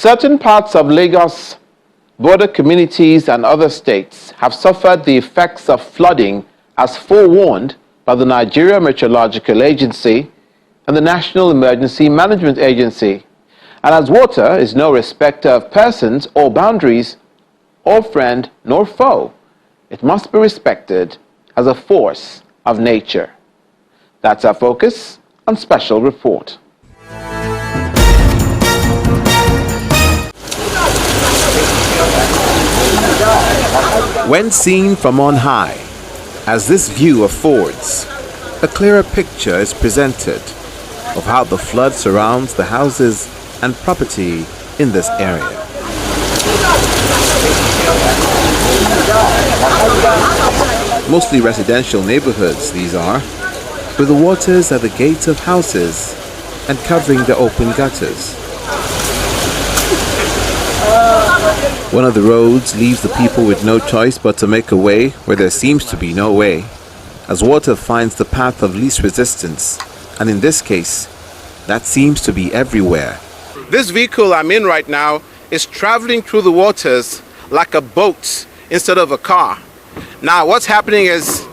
Certain parts of Lagos, border communities and other states have suffered the effects of flooding as forewarned by the Nigeria Meteorological Agency and the National Emergency Management Agency. And as water is no respecter of persons or boundaries, or friend nor foe, it must be respected as a force of nature. That's our focus on Special Report. When seen from on high, as this view affords, a clearer picture is presented of how the flood surrounds the houses and property in this area. Mostly residential neighborhoods these are, with the waters at the gates of houses and covering the open gutters. One of the roads leaves the people with no choice but to make a way where there seems to be no way, as water finds the path of least resistance, and in this case, that seems to be everywhere. This vehicle I'm in right now is traveling through the waters like a boat instead of a car. Now what's happening is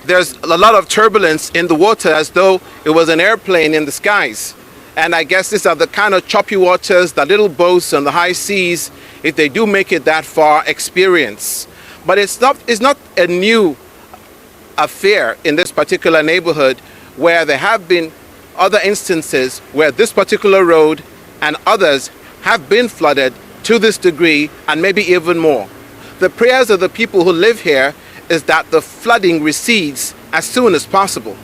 there's a lot of turbulence in the water as though it was an airplane in the skies. And I guess these are the kind of choppy waters that little boats on the high seas, if they do make it that far, experience. But it's not a new affair in this particular neighborhood, where there have been other instances where this particular road and others have been flooded to this degree and maybe even more. The prayers of the people who live here is that the flooding recedes as soon as possible.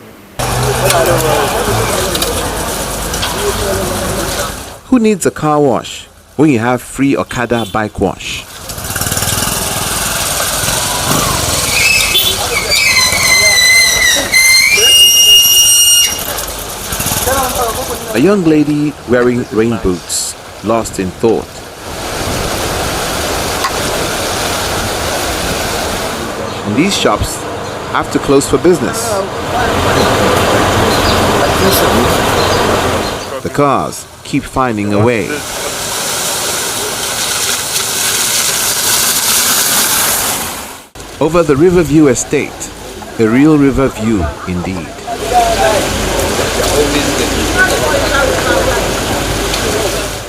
Who needs a car wash when you have free Okada bike wash? A young lady wearing rain boots, lost in thought. And these shops have to close for business. The cars keep finding a way. Over the Riverview estate, a real river view indeed.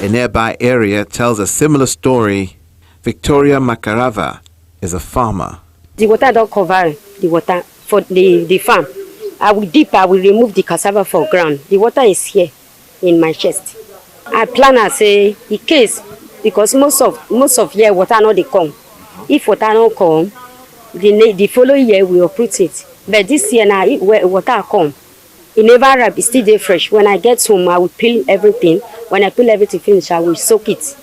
A nearby area tells a similar story. Victoria Makarava is a farmer. The water don't cover the water for the farm. I will dip, I will remove the cassava from ground. The water is here in my chest. I plan I say in case, because most of year water not they come. If water don't come, the following year we uproot it. But this year now water come. It never ripe, it's still fresh. When I get home, I will peel everything. When I peel everything finish, I will soak it.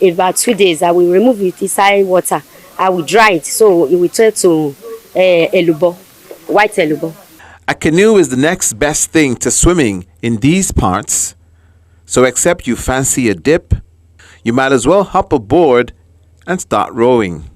In about 2 days, I will remove it inside water. I will dry it so it will turn to elubo, white elubo. A canoe is the next best thing to swimming in these parts. So except you fancy a dip, you might as well hop aboard and start rowing.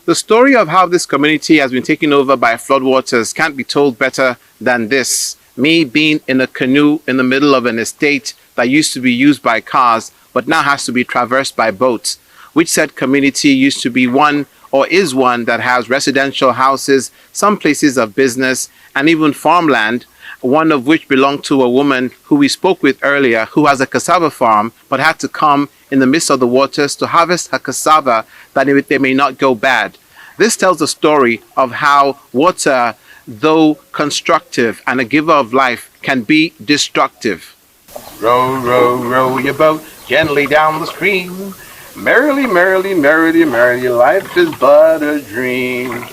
The story of how this community has been taken over by floodwaters can't be told better than this. Me being in a canoe in the middle of an estate that used to be used by cars but now has to be traversed by boats, which said community used to be one or is one that has residential houses, some places of business, and even farmland, one of which belonged to a woman who we spoke with earlier, who has a cassava farm, but had to come in the midst of the waters to harvest her cassava that they may not go bad. This tells the story of how water, though constructive and a giver of life, can be destructive. Row, row, row your boat gently down the stream. Merrily, merrily, merrily, merrily, life is but a dream.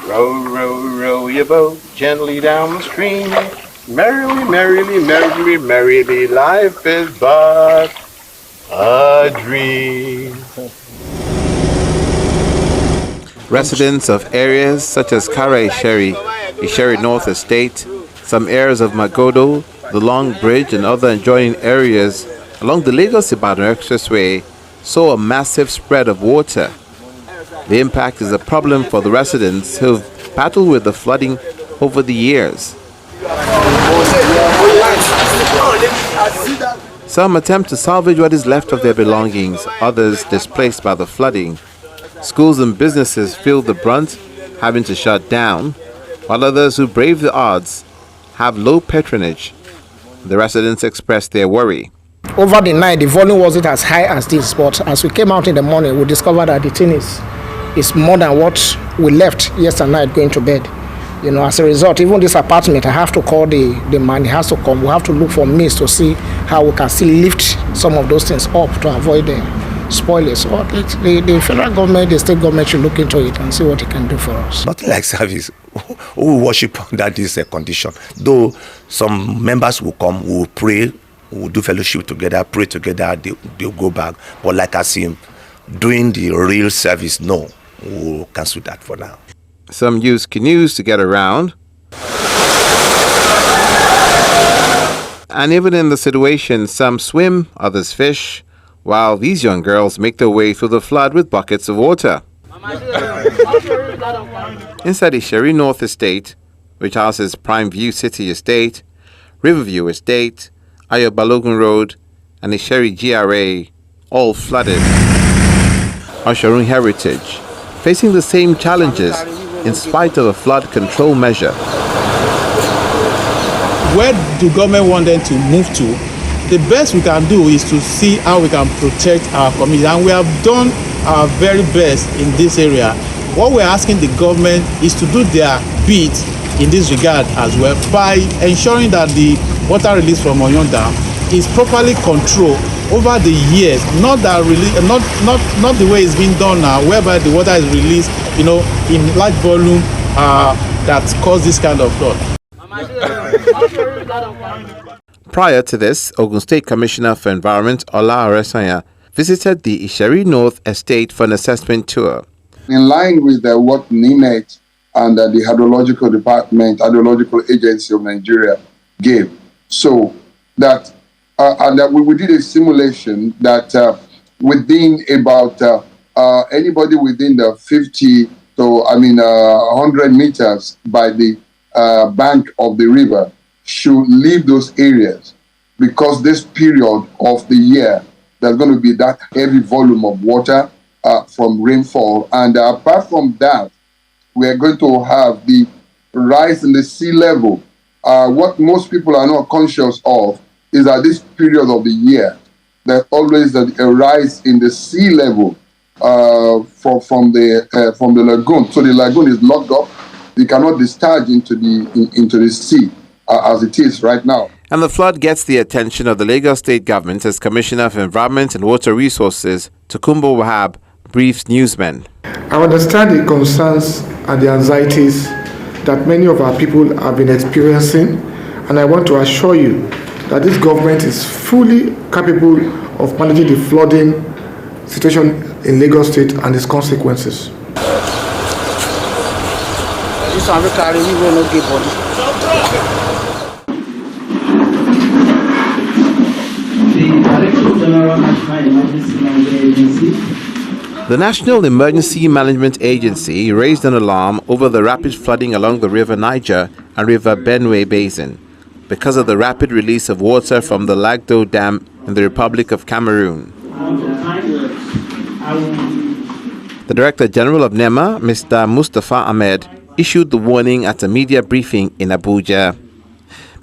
Row, row, row your boat gently down the stream. Merrily, merrily, merrily, merrily, life is but a dream. Residents of areas such as Kara Isheri North Estate, some areas of Magodo, the Long Bridge, and other adjoining areas along the Lagos-Ibadan Expressway saw a massive spread of water. The impact is a problem for the residents who've battled with the flooding over the years. Some attempt to salvage what is left of their belongings, others displaced by the flooding. Schools and businesses feel the brunt, having to shut down, while others who brave the odds have low patronage. The residents expressed their worry. Over the night, the volume wasn't as high as this, but as we came out in the morning, we discovered that the thing is more than what we left yesterday night going to bed. You know, as a result, even this apartment, I have to call the man. He has to come. We have to look for means to see how we can still lift some of those things up to avoid the spoilers. So the federal government, the state government should look into it and see what it can do for us. Nothing like service. We worship under this condition. Though some members will come, we will pray, we will do fellowship together, pray together, they'll go back. But like I see, doing the real service, no, we'll cancel that for now. Some use canoes to get around. And even in the situation, some swim, others fish, while these young girls make their way through the flood with buckets of water. Inside Isheri North Estate, which houses Prime View City Estate, Riverview Estate, Ayo Balogun Road, and Isheri GRA, all flooded. Osharun Heritage, facing the same challenges in spite of a flood control measure. Where the government want them to move to, the best we can do is to see how we can protect our community, and we have done our very best in this area. What we're asking the government is to do their bit in this regard as well by ensuring that the water release from Oyon Dam is properly controlled over the years, not the way it's being done now, whereby the water is released, you know, in large volume that cause this kind of flood. Prior to this, Ogun State Commissioner for Environment Ola Oresanya visited the Isheri North Estate for an assessment tour. In line with what NEMA and the Hydrological Department, Hydrological Agency of Nigeria gave, so that and that we did a simulation that within about anybody within the 50 to 100 meters by the bank of the river should leave those areas, because this period of the year there's going to be that heavy volume of water from rainfall, and apart from that, we are going to have the rise in the sea level. What most people are not conscious of is that this period of the year, there's always a rise in the sea level from the lagoon. So the lagoon is locked up; you cannot discharge into the sea as it is right now. And the flood gets the attention of the Lagos State Government as Commissioner for Environment and Water Resources, Tokunbo Wahab, briefs newsmen. I understand the concerns and the anxieties that many of our people have been experiencing, and I want to assure you that this government is fully capable of managing the flooding situation in Lagos State and its consequences. The National Emergency Management Agency raised an alarm over the rapid flooding along the River Niger and River Benue Basin because of the rapid release of water from the Lagdo Dam in the Republic of Cameroon. The Director General of NEMA, Mr. Mustafa Ahmed, issued the warning at a media briefing in Abuja.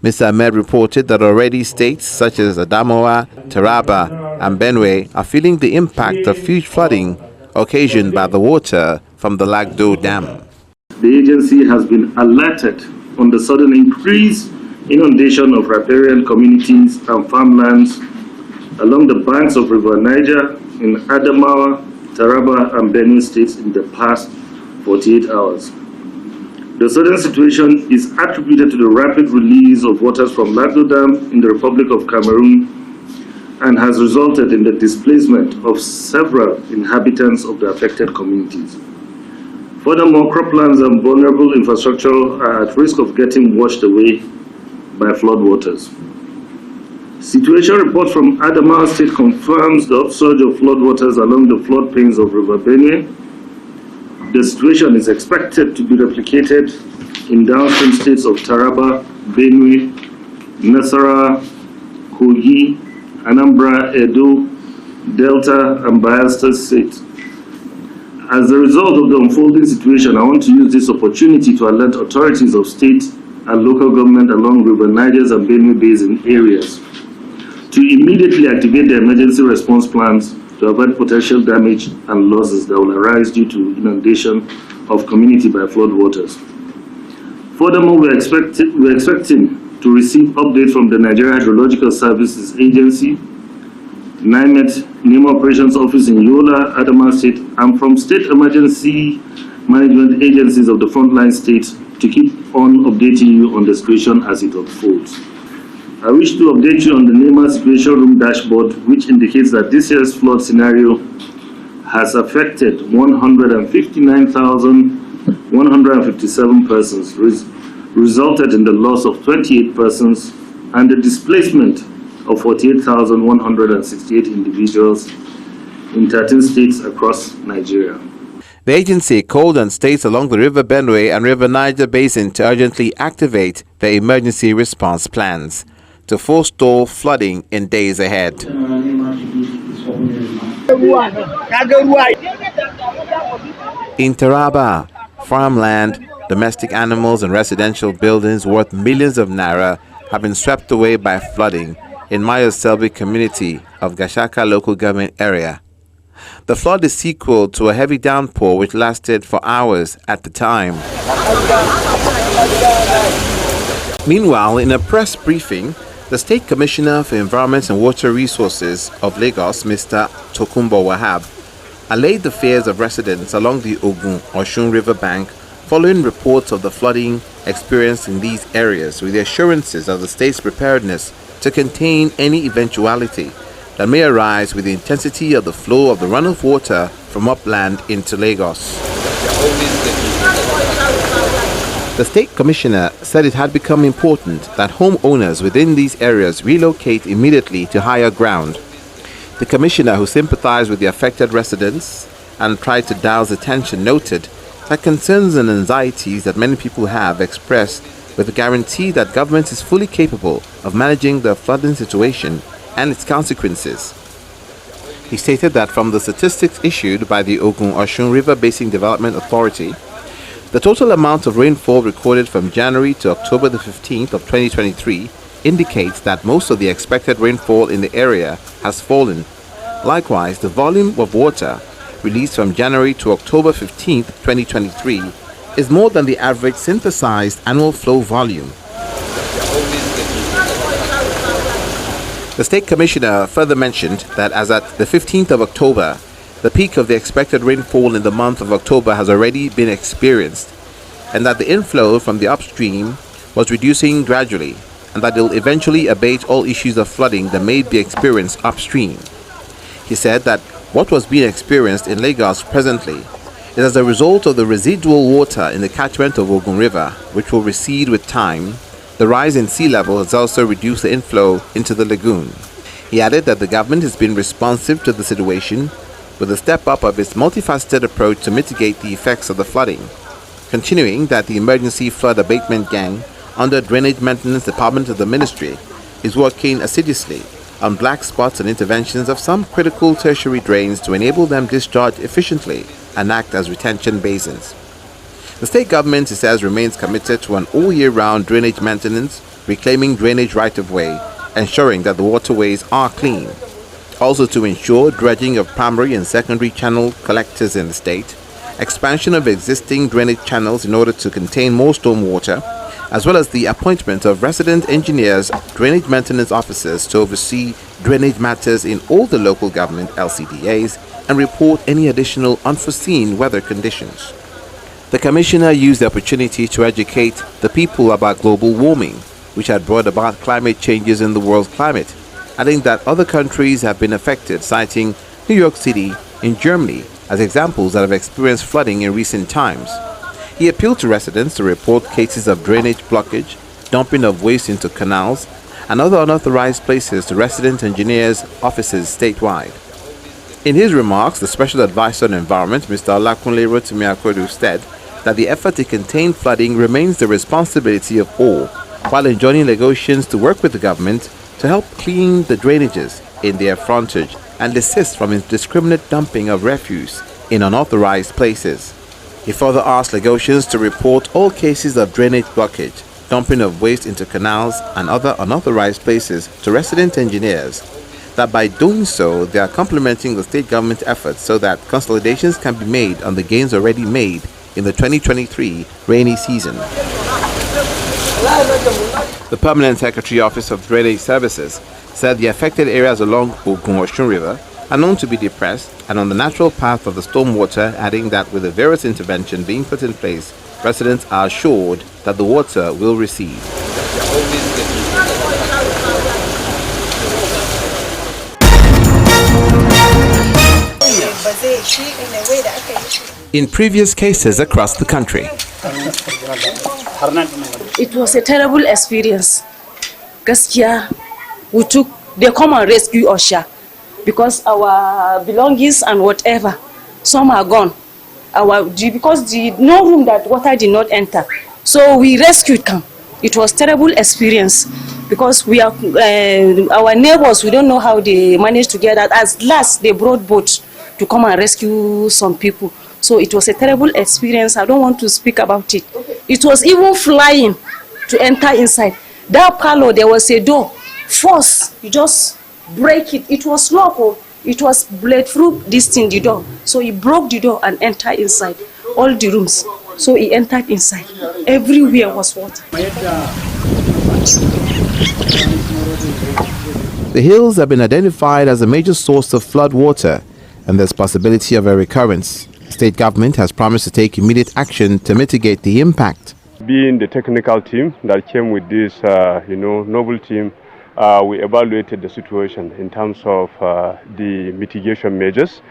Mr. Ahmed reported that already states such as Adamawa, Taraba, and Benue are feeling the impact of huge flooding occasioned by the water from the Lagdo Dam. The agency has been alerted on the sudden increase inundation of riparian communities and farmlands along the banks of River Niger in Adamawa, Taraba, and Benue states in the past 48 hours. The sudden situation is attributed to the rapid release of waters from Lagdo Dam in the Republic of Cameroon and has resulted in the displacement of several inhabitants of the affected communities. Furthermore, croplands and vulnerable infrastructure are at risk of getting washed away by floodwaters. Situation report from Adamawa State confirms the upsurge of floodwaters along the floodplains of River Benue. The situation is expected to be replicated in downstream states of Taraba, Benue, Nasarawa, Kogi, Anambra, Edo, Delta, and Bayelsa State. As a result of the unfolding situation, I want to use this opportunity to alert authorities of state and local government along River Niger's and Benue Basin areas to immediately activate their emergency response plans to avoid potential damage and losses that will arise due to inundation of community by floodwaters. Furthermore, we're expecting to receive updates from the Nigeria Hydrological Services Agency, NEMA Operations Office in Yola, Adamawa State, and from state emergency management agencies of the frontline states to keep on updating you on the situation as it unfolds. I wish to update you on the NEMA Situation Room dashboard, which indicates that this year's flood scenario has affected 159,157 persons, resulted in the loss of 28 persons, and the displacement of 48,168 individuals in 13 states across Nigeria. The agency called on states along the River Benue and River Niger Basin to urgently activate their emergency response plans to forestall flooding in days ahead. In Taraba, farmland, domestic animals and residential buildings worth millions of naira have been swept away by flooding in Mayo Selby community of Gashaka local government area. The flood is sequel to a heavy downpour which lasted for hours at the time. Meanwhile, in a press briefing, the State Commissioner for Environment and Water Resources of Lagos, Mr. Tokunbo Wahab, allayed the fears of residents along the Ogun River bank following reports of the flooding experienced in these areas, with the assurances of the state's preparedness to contain any eventuality that may arise with the intensity of the flow of the runoff water from upland into Lagos. The State Commissioner said it had become important that homeowners within these areas relocate immediately to higher ground. The Commissioner, who sympathized with the affected residents and tried to douse attention, noted that concerns and anxieties that many people have expressed with the guarantee that government is fully capable of managing the flooding situation and its consequences. He stated that from the statistics issued by the Ogun River Basin Development Authority, the total amount of rainfall recorded from January to October the 15th of 2023 indicates that most of the expected rainfall in the area has fallen. Likewise, the volume of water released from January to October 15th, 2023 is more than the average synthesized annual flow volume. The State Commissioner further mentioned that as at the 15th of October, the peak of the expected rainfall in the month of October has already been experienced, and that the inflow from the upstream was reducing gradually, and that it will eventually abate all issues of flooding that may be experienced upstream. He said that what was being experienced in Lagos presently is as a result of the residual water in the catchment of Ogun River, which will recede with time. The rise in sea level has also reduced the inflow into the lagoon. He added that the government has been responsive to the situation with a step up of its multifaceted approach to mitigate the effects of the flooding, continuing that the Emergency Flood Abatement Gang under Drainage Maintenance Department of the Ministry is working assiduously on black spots and interventions of some critical tertiary drains to enable them discharge efficiently and act as retention basins. The state government, he says, remains committed to an all-year-round drainage maintenance, reclaiming drainage right-of-way, ensuring that the waterways are clean. Also to ensure dredging of primary and secondary channel collectors in the state, expansion of existing drainage channels in order to contain more stormwater, as well as the appointment of resident engineers, drainage maintenance officers to oversee drainage matters in all the local government LCDAs and report any additional unforeseen weather conditions. The Commissioner used the opportunity to educate the people about global warming, which had brought about climate changes in the world's climate, adding that other countries have been affected, citing New York City and Germany as examples that have experienced flooding in recent times. He appealed to residents to report cases of drainage blockage, dumping of waste into canals, and other unauthorized places to resident engineers' offices statewide. In his remarks, the Special Advisor on Environment, Mr. Olakunle Rotimi-Akodu, said that the effort to contain flooding remains the responsibility of all, while enjoining Lagosians to work with the government to help clean the drainages in their frontage and desist from indiscriminate dumping of refuse in unauthorized places. He further asked Lagosians to report all cases of drainage blockage, dumping of waste into canals and other unauthorized places to resident engineers, that by doing so they are complementing the state government efforts so that consolidations can be made on the gains already made in the 2023 rainy season. The Permanent Secretary Office of Drainage Services said the affected areas along Ogun River are known to be depressed and on the natural path of the stormwater, adding that with the various interventions being put in place, residents are assured that the water will recede. In previous cases across the country, it was a terrible experience. Gaskiya, they come and rescue us because our belongings and whatever, some are gone. Because no room that water did not enter. So we rescued them. It was terrible experience because we are our neighbors. We don't know how they managed to get that. At last, they brought boats to come and rescue some people. So it was a terrible experience. I don't want to speak about it. It was even flying to enter inside. That parlor, there was a door. Force, you just break it. It was locked. It was blade through this thing, the door. So he broke the door and entered inside all the rooms. So he entered inside. Everywhere was water. the hills have been identified as a major source of flood water, and there's possibility of a recurrence. The state government has promised to take immediate action to mitigate the impact. Being the technical team that came with this, noble team, we evaluated the situation in terms of the mitigation measures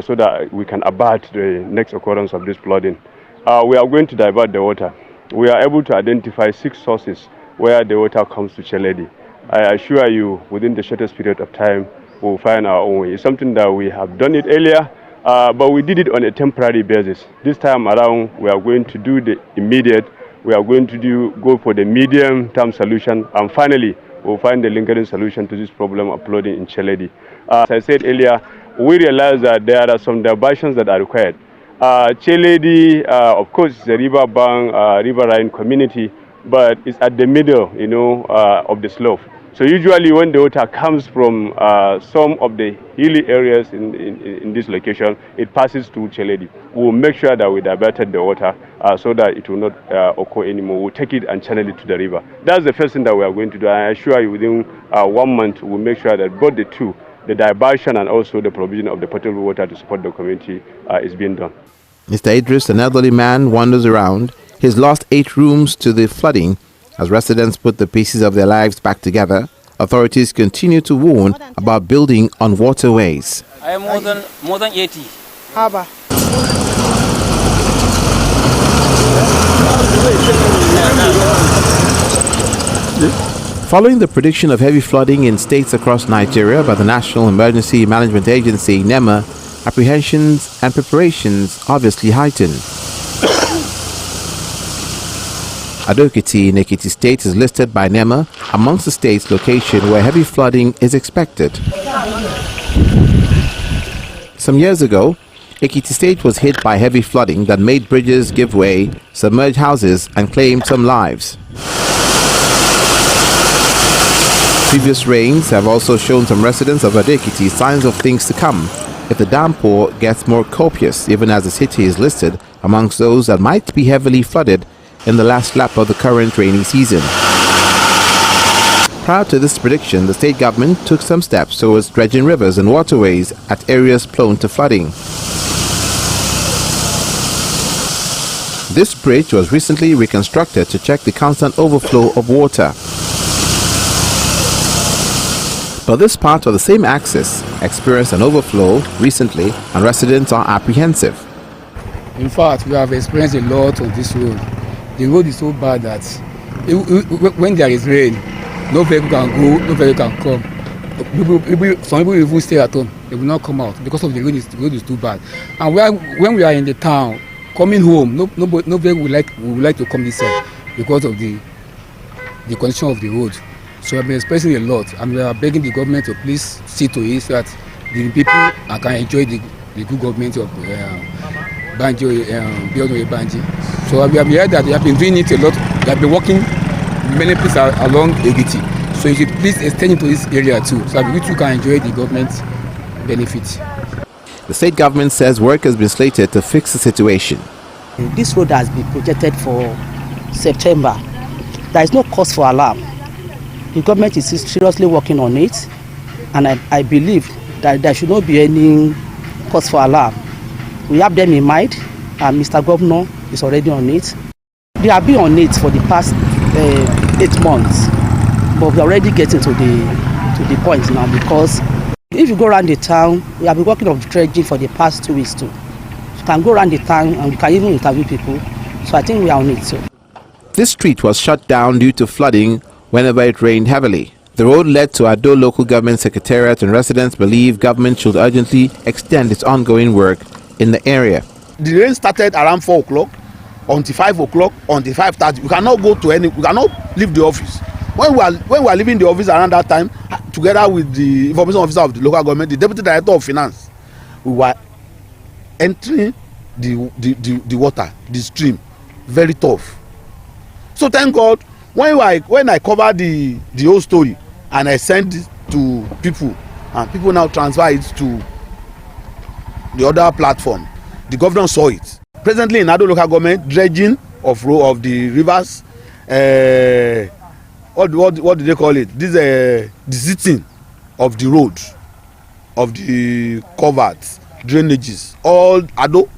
so that we can avert the next occurrence of this flooding. We are going to divert the water. We are able to identify 6 sources where the water comes to Cheledi. I assure you, within the shortest period of time, we will find our own way. It's something that we have done it earlier, but we did it on a temporary basis. This time around, we are going to do the immediate. We are going to go for the medium-term solution, and finally, we'll find the lingering solution to this problem of flooding in Cheledi. As I said earlier, we realize that there are some diversions that are required. Cheledi, of course, is a riverbank, riverine community, but it's at the middle, of the slope. So usually when the water comes from some of the hilly areas in this location, it passes through Cheledi. We'll make sure that we diverted the water so that it will not occur anymore. We'll take it and channel it to the river. That's the first thing that we are going to do. I assure you, within 1 month, we'll make sure that both the two, the diversion and also the provision of the potable water to support the community is being done. Mr. Idris, an elderly man, wanders around. He's lost 8 rooms to the flooding. As residents put the pieces of their lives back together, authorities continue to warn about building on waterways. I am more than 80. Haba. Following the prediction of heavy flooding in states across Nigeria by the National Emergency Management Agency, NEMA, apprehensions and preparations obviously heightened. Ekiti in Ekiti State is listed by NEMA amongst the states' location where heavy flooding is expected. Some years ago, Ekiti State was hit by heavy flooding that made bridges give way, submerged houses, and claimed some lives. Previous rains have also shown some residents of Ekiti signs of things to come if the downpour gets more copious, even as the city is listed amongst those that might be heavily flooded in the last lap of the current rainy season. Prior to this prediction, the state government took some steps towards dredging rivers and waterways at areas prone to flooding. This bridge was recently reconstructed to check the constant overflow of water. But this part of the same axis experienced an overflow recently, and residents are apprehensive. In fact, we have experienced a lot on this road. The road is so bad that when there is rain, no vehicle can go, no vehicle can come. Some people even stay at home. They will not come out because of the road is too bad. And when we are in the town, coming home, no vehicle would like to come this side because of the condition of the road. So I've been expressing a lot, and we are begging the government to please see to it so that the people can enjoy the good government of Banjo, Biodun Banji. So we have heard that they have been doing it a lot. They have been working many places along Ekiti. So you should please extend into this area too, so that we too can enjoy the government benefits. The state government says work has been slated to fix the situation. This road has been projected for September. There is no cause for alarm. The government is seriously working on it, and I believe that there should not be any cause for alarm. We have them in mind, and Mr. Governor is already on it. They have been on it for the past 8 months, but we are already getting to the point now, because if you go around the town, we have been working on dredging for the past 2 weeks too. You can go around the town and you can even interview people. So I think we are on it too. This street was shut down due to flooding whenever it rained heavily. The road led to Ado Local Government Secretariat, and residents believe government should urgently extend its ongoing work in the area. The rain started around 4 o'clock until 5 o'clock, until 5:30. We cannot go to we cannot leave the office. When we are leaving the office around that time, together with the information officer of the local government, the deputy director of finance, we were entering the water, the stream, very tough. So thank God, when I covered the whole story and I sent it to people, and people now transfer it to the other platform, the governor saw it. Presently in Ado local government, dredging of the rivers, what do they call it? This the sitting of the road, of the coverts, drainages, all Ado.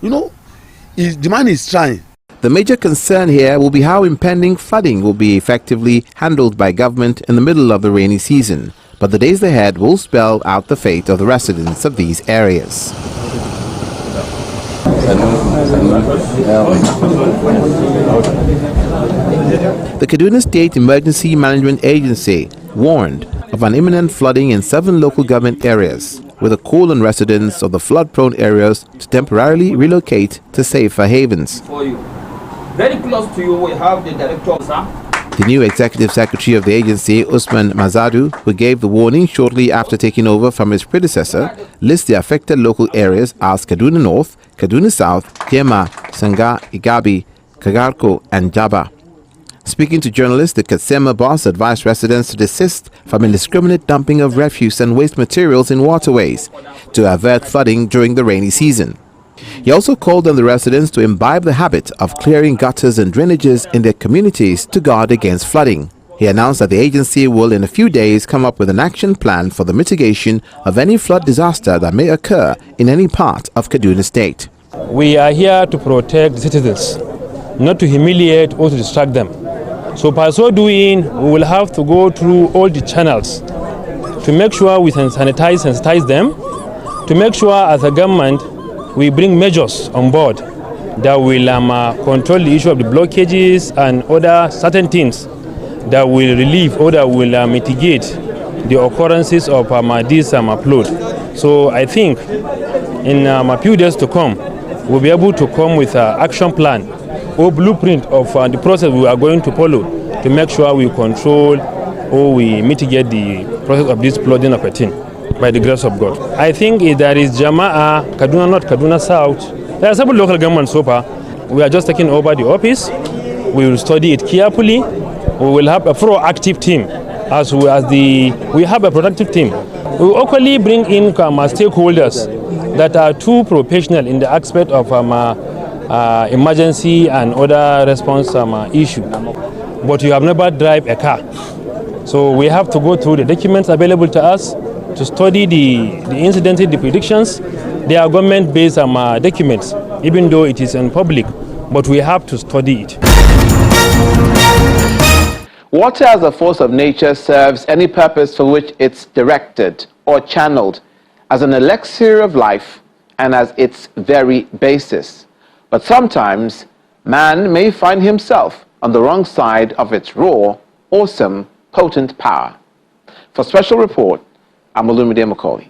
The man is trying. The major concern here will be how impending flooding will be effectively handled by government in the middle of the rainy season. But the days ahead will spell out the fate of the residents of these areas. The Kaduna State Emergency Management Agency warned of an imminent flooding in 7 local government areas, with a call on residents of the flood-prone areas to temporarily relocate to safer havens. Very close to you, we have the director, sir. The new executive secretary of the agency, Usman Mazadu, who gave the warning shortly after taking over from his predecessor, lists the affected local areas as Kaduna North, Kaduna South, Yema, Sanga, Igabi, Kagarko, and Jaba. Speaking to journalists, the Katsema boss advised residents to desist from indiscriminate dumping of refuse and waste materials in waterways to avert flooding during the rainy season. He also called on the residents to imbibe the habit of clearing gutters and drainages in their communities to guard against flooding. He announced that the agency will in a few days come up with an action plan for the mitigation of any flood disaster that may occur in any part of Kaduna State. We are here to protect the citizens, not to humiliate or to distract them. So by so doing, we will have to go through all the channels to make sure we sensitize them, to make sure as a government we bring measures on board that will control the issue of the blockages and other certain things that will relieve or that will mitigate the occurrences of this flood. So I think in a few days to come, we'll be able to come with an action plan or blueprint of the process we are going to follow to make sure we control or we mitigate the process of this flooding of a thing by the grace of God. I think if there is Jama'a, Kaduna North, Kaduna South, there are several local governments so far. We are just taking over the office. We will study it carefully. We will have a proactive team we have a productive team. We will equally bring in stakeholders that are too professional in the aspect of emergency and other response issue. But you have never drive a car. So we have to go through the documents available to us to study the incidents, the predictions. They are government-based documents, even though it is in public, but we have to study it. Water as a force of nature serves any purpose for which it's directed or channeled as an elixir of life and as its very basis. But sometimes man may find himself on the wrong side of its raw, awesome, potent power. For Special Report, I'm Olumide Macaulay.